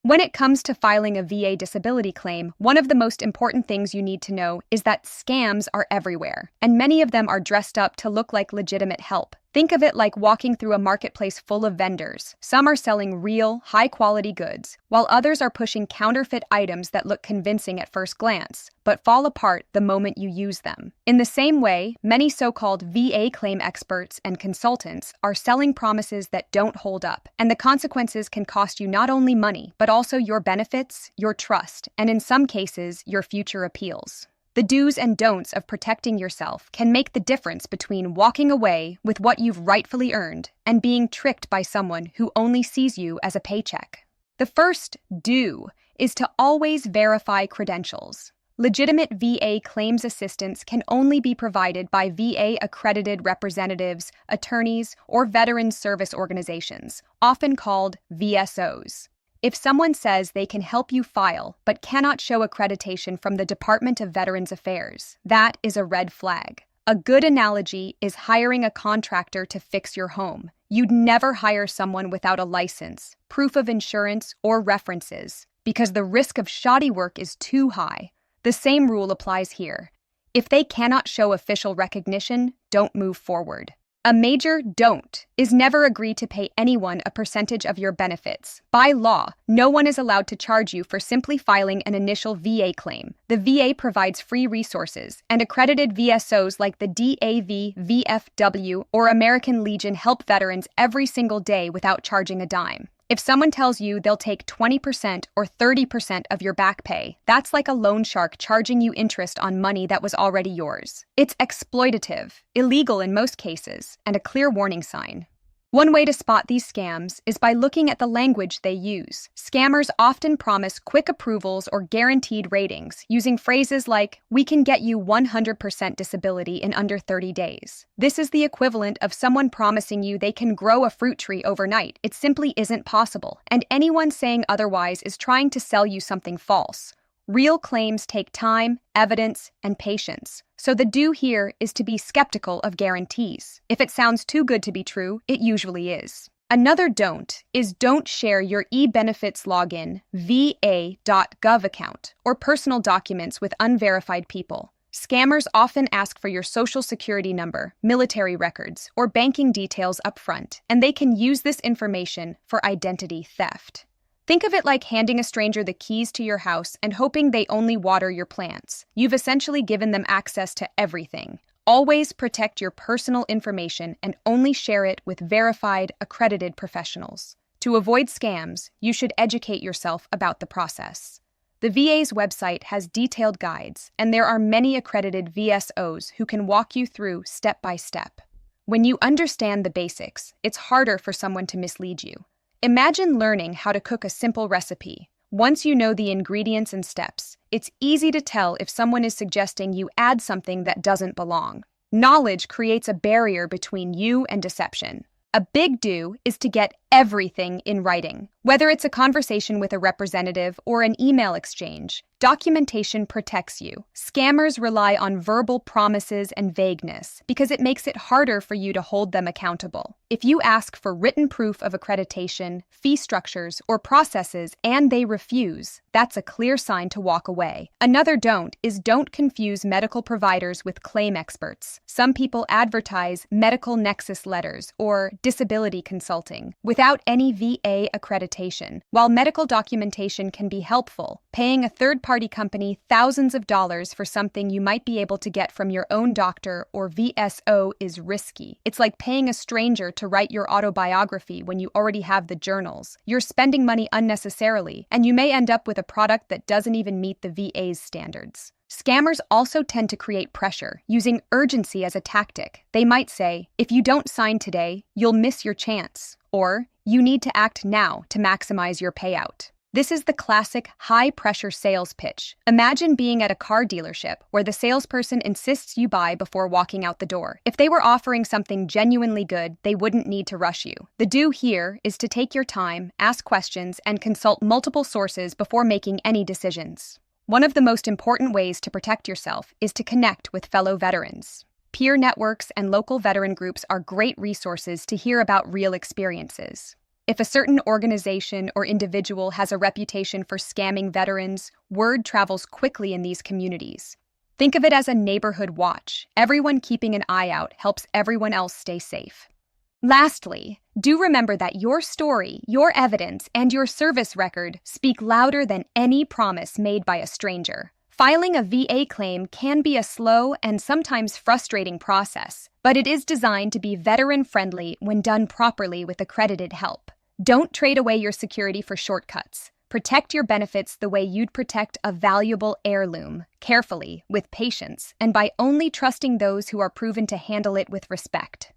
When it comes to filing a VA disability claim, one of the most important things you need to know is that scams are everywhere, and many of them are dressed up to look like legitimate help. Think of it like walking through a marketplace full of vendors. Some are selling real, high-quality goods, while others are pushing counterfeit items that look convincing at first glance, but fall apart the moment you use them. In the same way, many so-called VA claim experts and consultants are selling promises that don't hold up, and the consequences can cost you not only money, but also your benefits, your trust, and in some cases, your future appeals. The do's and don'ts of protecting yourself can make the difference between walking away with what you've rightfully earned and being tricked by someone who only sees you as a paycheck. The first do is to always verify credentials. Legitimate VA claims assistance can only be provided by VA accredited representatives, attorneys, or veteran service organizations, often called VSOs. If someone says they can help you file but cannot show accreditation from the Department of Veterans Affairs, that is a red flag. A good analogy is hiring a contractor to fix your home. You'd never hire someone without a license, proof of insurance, or references, because the risk of shoddy work is too high. The same rule applies here. If they cannot show official recognition, don't move forward. A major don't is never agree to pay anyone a percentage of your benefits. By law, no one is allowed to charge you for simply filing an initial VA claim. The VA provides free resources, and accredited VSOs like the DAV, VFW, or American Legion help veterans every single day without charging a dime. If someone tells you they'll take 20% or 30% of your back pay, that's like a loan shark charging you interest on money that was already yours. It's exploitative, illegal in most cases, and a clear warning sign. One way to spot these scams is by looking at the language they use. Scammers often promise quick approvals or guaranteed ratings, using phrases like, "We can get you 100% disability in under 30 days. This is the equivalent of someone promising you they can grow a fruit tree overnight. It simply isn't possible, and anyone saying otherwise is trying to sell you something false. Real claims take time, evidence, and patience. So the do here is to be skeptical of guarantees. If it sounds too good to be true, it usually is. Another don't is don't share your e-benefits login, va.gov account, or personal documents with unverified people. Scammers often ask for your social security number, military records, or banking details upfront, and they can use this information for identity theft. Think of it like handing a stranger the keys to your house and hoping they only water your plants. You've essentially given them access to everything. Always protect your personal information and only share it with verified, accredited professionals. To avoid scams, you should educate yourself about the process. The VA's website has detailed guides, and there are many accredited VSOs who can walk you through step by step. When you understand the basics, it's harder for someone to mislead you. Imagine learning how to cook a simple recipe. Once you know the ingredients and steps, it's easy to tell if someone is suggesting you add something that doesn't belong. Knowledge creates a barrier between you and deception. A big do is to get everything in writing. Whether it's a conversation with a representative or an email exchange, documentation protects you. Scammers rely on verbal promises and vagueness because it makes it harder for you to hold them accountable. If you ask for written proof of accreditation, fee structures, or processes and they refuse, that's a clear sign to walk away. Another don't is don't confuse medical providers with claim experts. Some people advertise medical nexus letters or disability consulting without any VA accreditation. While medical documentation can be helpful, paying a third-party company thousands of dollars for something you might be able to get from your own doctor or VSO is risky. It's like paying a stranger to write your autobiography when you already have the journals. You're spending money unnecessarily, and you may end up with a product that doesn't even meet the VA's standards. Scammers also tend to create pressure, using urgency as a tactic. They might say, "If you don't sign today, you'll miss your chance," or "You need to act now to maximize your payout." This is the classic high-pressure sales pitch. Imagine being at a car dealership where the salesperson insists you buy before walking out the door. If they were offering something genuinely good, they wouldn't need to rush you. The do here is to take your time, ask questions, and consult multiple sources before making any decisions. One of the most important ways to protect yourself is to connect with fellow veterans. Peer networks and local veteran groups are great resources to hear about real experiences. If a certain organization or individual has a reputation for scamming veterans, word travels quickly in these communities. Think of it as a neighborhood watch. Everyone keeping an eye out helps everyone else stay safe. Lastly, do remember that your story, your evidence, and your service record speak louder than any promise made by a stranger. Filing a VA claim can be a slow and sometimes frustrating process, but it is designed to be veteran-friendly when done properly with accredited help. Don't trade away your security for shortcuts. Protect your benefits the way you'd protect a valuable heirloom, carefully, with patience, and by only trusting those who are proven to handle it with respect.